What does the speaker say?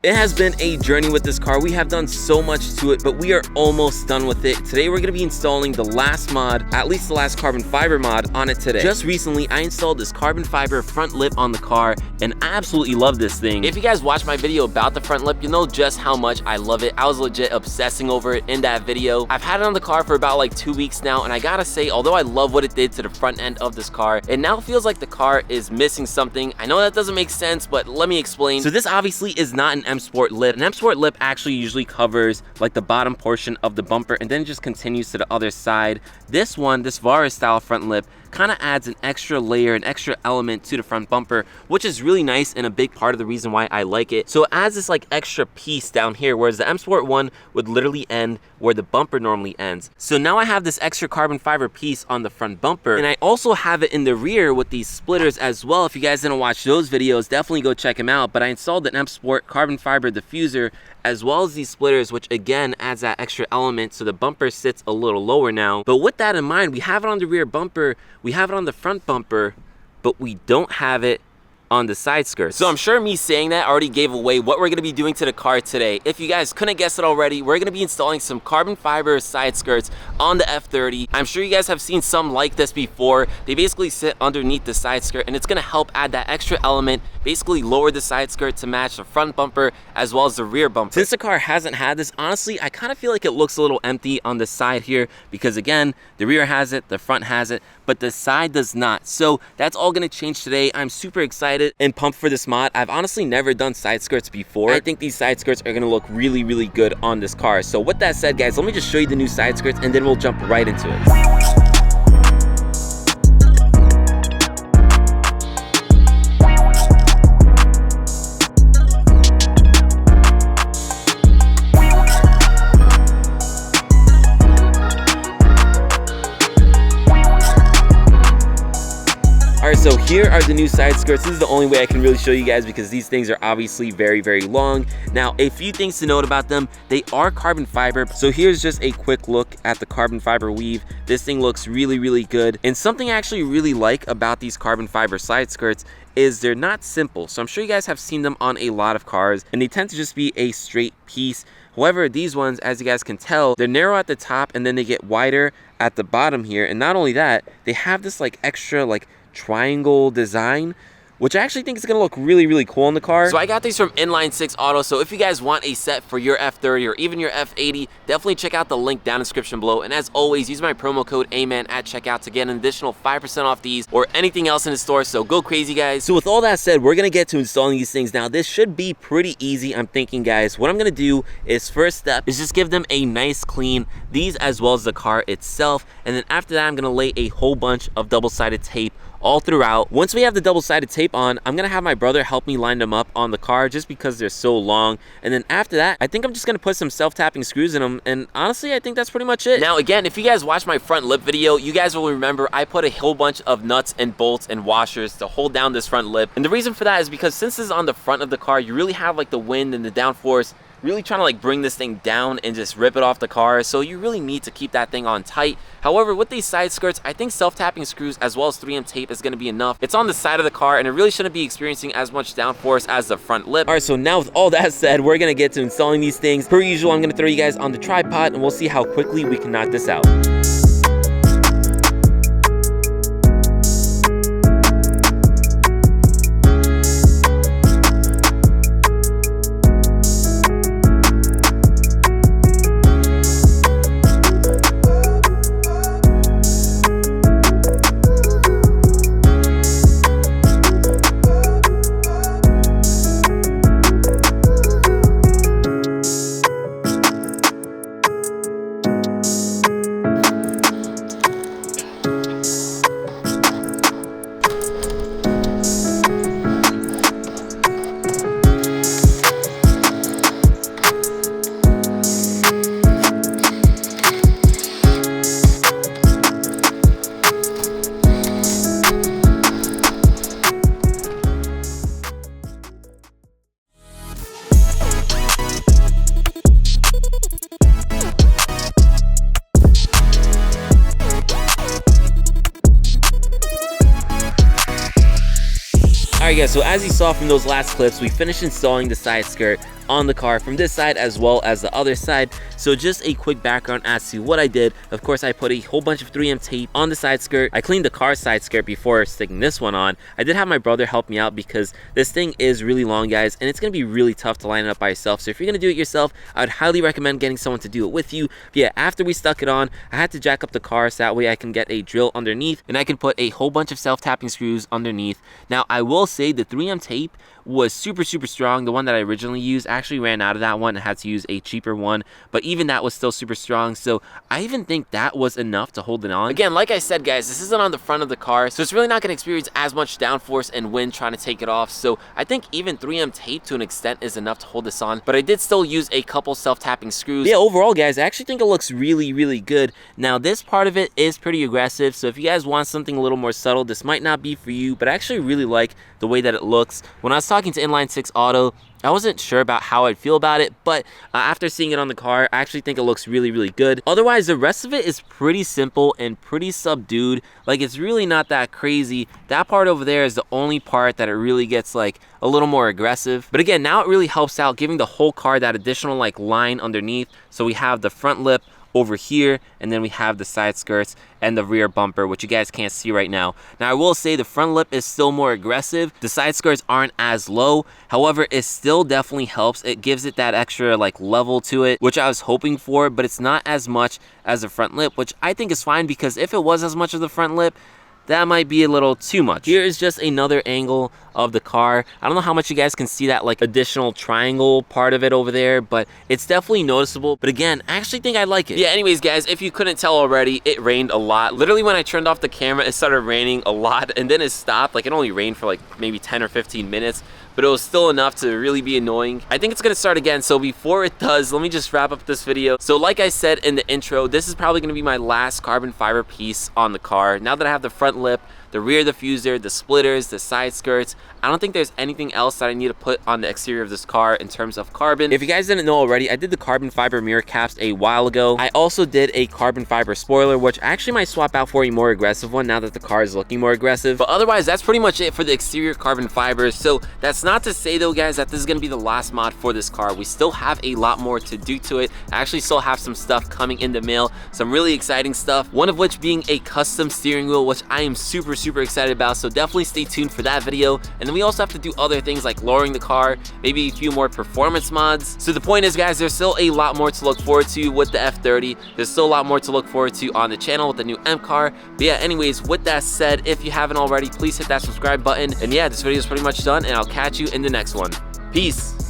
It has been a journey with this car. We have done so much to it, but we are almost done with it. Today we're going to be installing the last mod, at least the last carbon fiber mod on it today. Just recently I installed this carbon fiber front lip on the car and I absolutely love this thing. If you guys watched my video about the front lip, you know just how much I love it. I was legit obsessing over it in that video. I've had it on the car for about like 2 weeks now, and I gotta say, although I love what it did to the front end of this car, it now feels like the car is missing something. I know that doesn't make sense, but let me explain. So this obviously is not an M Sport lip. An M Sport lip actually usually covers like the bottom portion of the bumper and then just continues to the other side. This one, this Vara style front lip, kind of adds an extra layer, an extra element to the front bumper, which is really nice and a big part of the reason why I like it. So it adds this like extra piece down here, whereas the M Sport one would literally end where the bumper normally ends. So now I have this extra carbon fiber piece on the front bumper, and I also have it in the rear with these splitters as well. If you guys didn't watch those videos, definitely go check them out. But I installed an M Sport carbon fiber diffuser as well as these splitters, which again adds that extra element so the bumper sits a little lower now. But with that in mind, we have it on the rear bumper, we have it on the front bumper, but we don't have it on the side skirts. So I'm sure me saying that already gave away what we're gonna be doing to the car today. If you guys couldn't guess it already, we're gonna be installing some carbon fiber side skirts on the F30. I'm sure you guys have seen some like this before. They basically sit underneath the side skirt, and it's gonna help add that extra element, basically lower the side skirt to match the front bumper as well as the rear bumper. Since the car hasn't had this, honestly, I kind of feel like it looks a little empty on the side here, because again, the rear has it, the front has it, but the side does not. So that's all gonna change today. I'm super excited and pumped for this mod. I've honestly never done side skirts before. I think these side skirts are gonna look really, really good on this car. So with that said, guys, let me just show you the new side skirts and then we'll jump right into it. Alright, so here are the new side skirts. This is the only way I can really show you guys because these things are obviously very, very long. Now, a few things to note about them. They are carbon fiber. So here's just a quick look at the carbon fiber weave. This thing looks really, really good. And something I actually really like about these carbon fiber side skirts is they're not simple. So I'm sure you guys have seen them on a lot of cars and they tend to just be a straight piece. However, these ones, as you guys can tell, they're narrow at the top and then they get wider at the bottom here. And not only that, they have this like extra like triangle design, which I actually think is gonna look really, really cool on the car. So I got these from Inline 6 Auto. So if you guys want a set for your F30 or even your F80, definitely check out the link down in the description below. And as always, use my promo code AMAN at checkout to get an additional 5% off these or anything else in the store. So go crazy, guys. So with all that said, we're gonna get to installing these things now. This should be pretty easy, I'm thinking, guys. What I'm gonna do is, first step is just give them a nice clean, these as well as the car itself. And then after that, I'm gonna lay a whole bunch of double-sided tape all throughout. Once we have the double-sided tape on, I'm gonna have my brother help me line them up on the car just because they're so long. And then after that, I think I'm just gonna put some self-tapping screws in them, and honestly, I think that's pretty much it. Now again, if you guys watched my front lip video, you guys will remember I put a whole bunch of nuts and bolts and washers to hold down this front lip. And the reason for that is because since this is on the front of the car, you really have like the wind and the downforce really trying to like bring this thing down and just rip it off the car. So you really need to keep that thing on tight. However, with these side skirts, I think self-tapping screws as well as 3M tape is going to be enough. It's on the side of the car and it really shouldn't be experiencing as much downforce as the front lip. All right, so now with all that said, we're going to get to installing these things. Per usual, I'm going to throw you guys on the tripod and we'll see how quickly we can knock this out. Alright guys, so as you saw from those last clips, we finished installing the side skirt on the car from this side as well as the other side. So just a quick background as to what I did. Of course, I put a whole bunch of 3M tape on the side skirt. I cleaned the car side skirt before sticking this one on. I did have my brother help me out because this thing is really long, guys, and it's gonna be really tough to line it up by yourself. So if you're gonna do it yourself, I would highly recommend getting someone to do it with you. But yeah, after we stuck it on, I had to jack up the car so that way I can get a drill underneath and I can put a whole bunch of self-tapping screws underneath. Now, I will say the 3M tape was super strong. The one that I originally used, I actually ran out of that one and had to use a cheaper one, but even that was still super strong. So I even think that was enough to hold it on. Again, like I said, guys, this isn't on the front of the car, so it's really not going to experience as much downforce and wind trying to take it off. So I think even 3M tape to an extent is enough to hold this on, but I did still use a couple self-tapping screws. Yeah, overall, guys, I actually think it looks really good. Now, this part of it is pretty aggressive, so if you guys want something a little more subtle, this might not be for you, but I actually really like the way that it looks. When I was talking to Inline 6 Auto, I wasn't sure about how I'd feel about it, but after seeing it on the car, I actually think it looks really good. Otherwise, the rest of it is pretty simple and pretty subdued. Like, it's really not that crazy. That part over there is the only part that it really gets like a little more aggressive. But again, now it really helps out giving the whole car that additional like line underneath. So we have the front lip over here, and then we have the side skirts and the rear bumper, which you guys can't see right now. Now, I will say the front lip is still more aggressive. The side skirts aren't as low. However, it still definitely helps. It gives it that extra like level to it, which I was hoping for, but it's not as much as the front lip, which I think is fine, because if it was as much as the front lip, that might be a little too much. Here is just another angle of the car. I don't know how much you guys can see that like additional triangle part of it over there, but it's definitely noticeable. But again, I actually think I like it. Yeah, anyways, guys, if you couldn't tell already, it rained a lot. Literally, when I turned off the camera, it started raining a lot, and then it stopped. Like, it only rained for like maybe 10 or 15 minutes, but it was still enough to really be annoying. I think it's gonna start again, so before it does, let me just wrap up this video. So like I said in the intro, this is probably gonna be my last carbon fiber piece on the car. Now that I have the front lip, the rear diffuser, the splitters, the side skirts, I don't think there's anything else that I need to put on the exterior of this car in terms of carbon. If you guys didn't know already, I did the carbon fiber mirror caps a while ago. I also did a carbon fiber spoiler, which I actually might swap out for a more aggressive one now that the car is looking more aggressive. But otherwise, that's pretty much it for the exterior carbon fibers. So that's not to say though, guys, that this is gonna be the last mod for this car. We still have a lot more to do to it. I actually still have some stuff coming in the mail, some really exciting stuff, one of which being a custom steering wheel, which I am super excited about. So definitely stay tuned for that video. And then we also have to do other things like lowering the car, maybe a few more performance mods. So the point is, guys, there's still a lot more to look forward to with the F30. There's still a lot more to look forward to on the channel with the new M car. But yeah, anyways, with that said, if you haven't already, please hit that subscribe button. And yeah, this video is pretty much done, and I'll catch you in the next one. Peace.